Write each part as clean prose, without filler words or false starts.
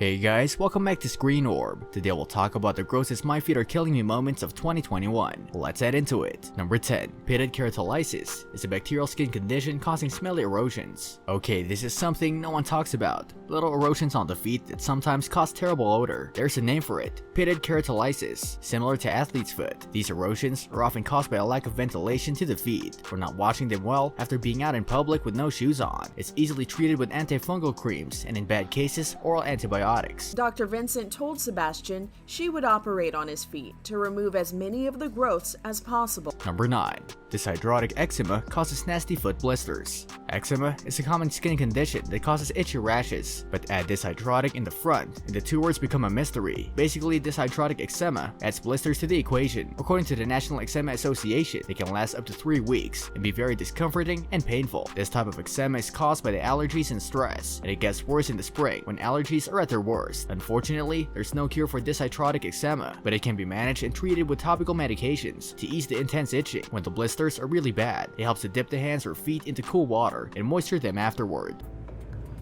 Hey guys, welcome back to Screen Orb. Today we'll talk about the grossest my feet are killing me moments of 2021. Let's head into it. Number 10. Pitted keratolysis is a bacterial skin condition causing smelly erosions. Okay, this is something no one talks about. Little erosions on the feet that sometimes cause terrible odor. There's a name for it. Pitted keratolysis. Similar to athlete's foot, these erosions are often caused by a lack of ventilation to the feet or not washing them well after being out in public with no shoes on. It's easily treated with antifungal creams and in bad cases, oral antibiotics. Dr. Vincent told Sebastian she would operate on his feet to remove as many of the growths as possible. Number 9. Dyshidrotic eczema causes nasty foot blisters. Eczema is a common skin condition that causes itchy rashes, but add dyshidrotic in the front and the two words become a mystery. Basically, dyshidrotic eczema adds blisters to the equation. According to the National Eczema Association, they can last up to 3 weeks and be very discomforting and painful. This type of eczema is caused by the allergies and stress, and it gets worse in the spring when allergies are at their worst. Unfortunately, there's no cure for dyshidrotic eczema, but it can be managed and treated with topical medications to ease the intense itching. When the blisters are really bad, it helps to dip the hands or feet into cool water and moisture them afterward.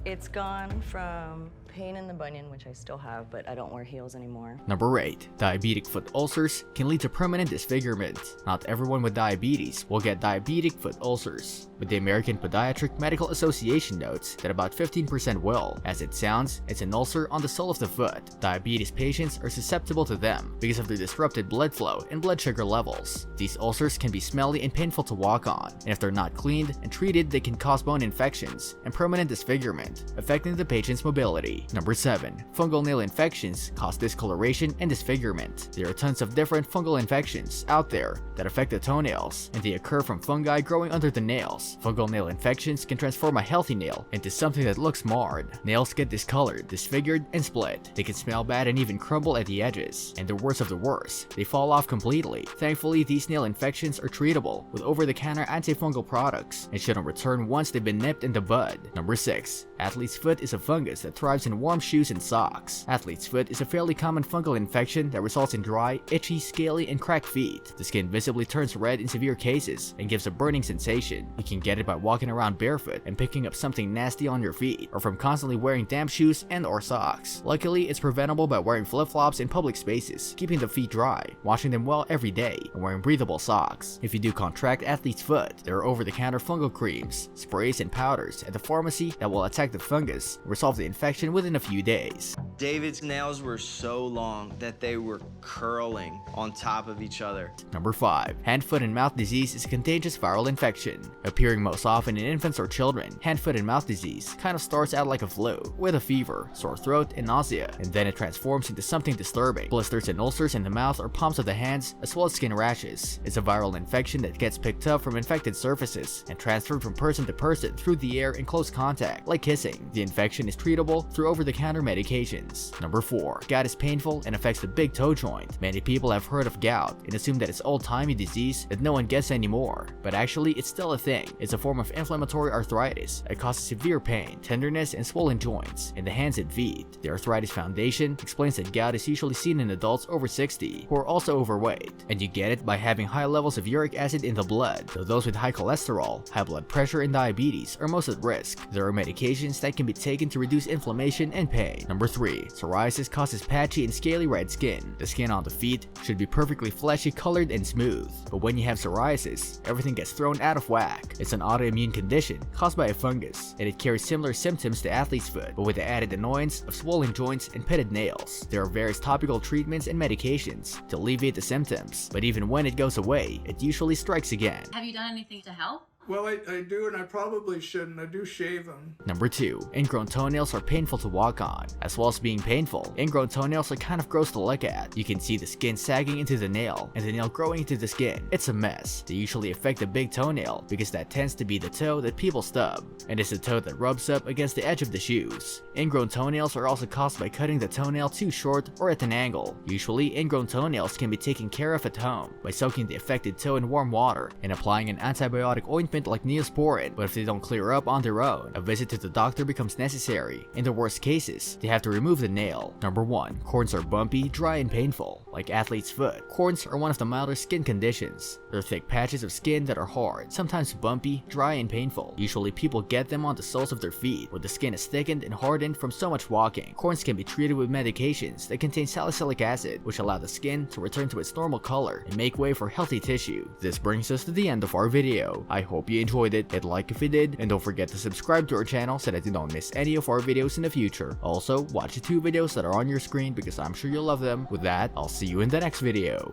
It's gone from pain in the bunion, which I still have, but I don't wear heels anymore. Number 8. Diabetic foot ulcers can lead to permanent disfigurement. Not everyone with diabetes will get diabetic foot ulcers, but the American Podiatric Medical Association notes that about 15% will. As it sounds, it's an ulcer on the sole of the foot. Diabetes patients are susceptible to them because of their disrupted blood flow and blood sugar levels. These ulcers can be smelly and painful to walk on, and if they're not cleaned and treated, they can cause bone infections and permanent disfigurement, affecting the patient's mobility. Number 7. Fungal nail infections cause discoloration and disfigurement. There are tons of different fungal infections out there that affect the toenails, and they occur from fungi growing under the nails. Fungal nail infections can transform a healthy nail into something that looks marred. Nails get discolored, disfigured, and split. They can smell bad and even crumble at the edges. And the worst of the worst, they fall off completely. Thankfully, these nail infections are treatable with over-the-counter antifungal products and shouldn't return once they've been nipped in the bud. Number 6. Athlete's foot is a fungus that thrives in warm shoes and socks. Athlete's foot is a fairly common fungal infection that results in dry, itchy, scaly, and cracked feet. The skin visibly turns red in severe cases and gives a burning sensation. You can get it by walking around barefoot and picking up something nasty on your feet, or from constantly wearing damp shoes and or socks. Luckily, it's preventable by wearing flip-flops in public spaces, keeping the feet dry, washing them well every day, and wearing breathable socks. If you do contract athlete's foot, there are over-the-counter fungal creams, sprays, and powders at the pharmacy that will attack the fungus and resolve the infection within a few days. David's nails were so long that they were curling on top of each other. Number 5. Hand, foot, and mouth disease is a contagious viral infection. Appearing most often in infants or children, hand, foot, and mouth disease kind of starts out like a flu, with a fever, sore throat, and nausea, and then it transforms into something disturbing. Blisters and ulcers in the mouth or palms of the hands, as well as skin rashes. It's a viral infection that gets picked up from infected surfaces and transferred from person to person through the air in close contact, like kissing. The infection is treatable through over-the-counter medications. Number 4. Gout is painful and affects the big toe joint. Many people have heard of gout and assume that it's old-timey disease that no one gets anymore, but actually it's still a thing. It's a form of inflammatory arthritis that causes severe pain, tenderness, and swollen joints in the hands and feet. The Arthritis Foundation explains that gout is usually seen in adults over 60 who are also overweight, and you get it by having high levels of uric acid in the blood, though those with high cholesterol, high blood pressure, and diabetes are most at risk. There are medications that can be taken to reduce inflammation and pain. Number 3. Psoriasis causes patchy and scaly red skin. The skin on the feet should be perfectly fleshy, colored, and smooth, but when you have psoriasis, everything gets thrown out of whack. It's an autoimmune condition caused by a fungus, and it carries similar symptoms to athlete's foot, but with the added annoyance of swollen joints and pitted nails. There are various topical treatments and medications to alleviate the symptoms, but even when it goes away, it usually strikes again. Have you done anything to help? Well, I do, and I probably shouldn't. I do shave them. Number 2. Ingrown toenails are painful to walk on. As well as being painful, ingrown toenails are kind of gross to look at. You can see the skin sagging into the nail, and the nail growing into the skin. It's a mess. They usually affect the big toenail, because that tends to be the toe that people stub, and it's the toe that rubs up against the edge of the shoes. Ingrown toenails are also caused by cutting the toenail too short or at an angle. Usually, ingrown toenails can be taken care of at home by soaking the affected toe in warm water and applying an antibiotic ointment treatment like Neosporin, but if they don't clear up on their own, a visit to the doctor becomes necessary. In the worst cases, they have to remove the nail. Number 1. Corns are bumpy, dry, and painful. Like athlete's foot, corns are one of the milder skin conditions. They're thick patches of skin that are hard, sometimes bumpy, dry, and painful. Usually people get them on the soles of their feet, where the skin is thickened and hardened from so much walking. Corns can be treated with medications that contain salicylic acid, which allow the skin to return to its normal color and make way for healthy tissue. This brings us to the end of our video. I hope you enjoyed it. Hit like if you did, and don't forget to subscribe to our channel so that you don't miss any of our videos in the future. Also, watch the 2 videos that are on your screen because I'm sure you'll love them. With that, I'll see you in the next video.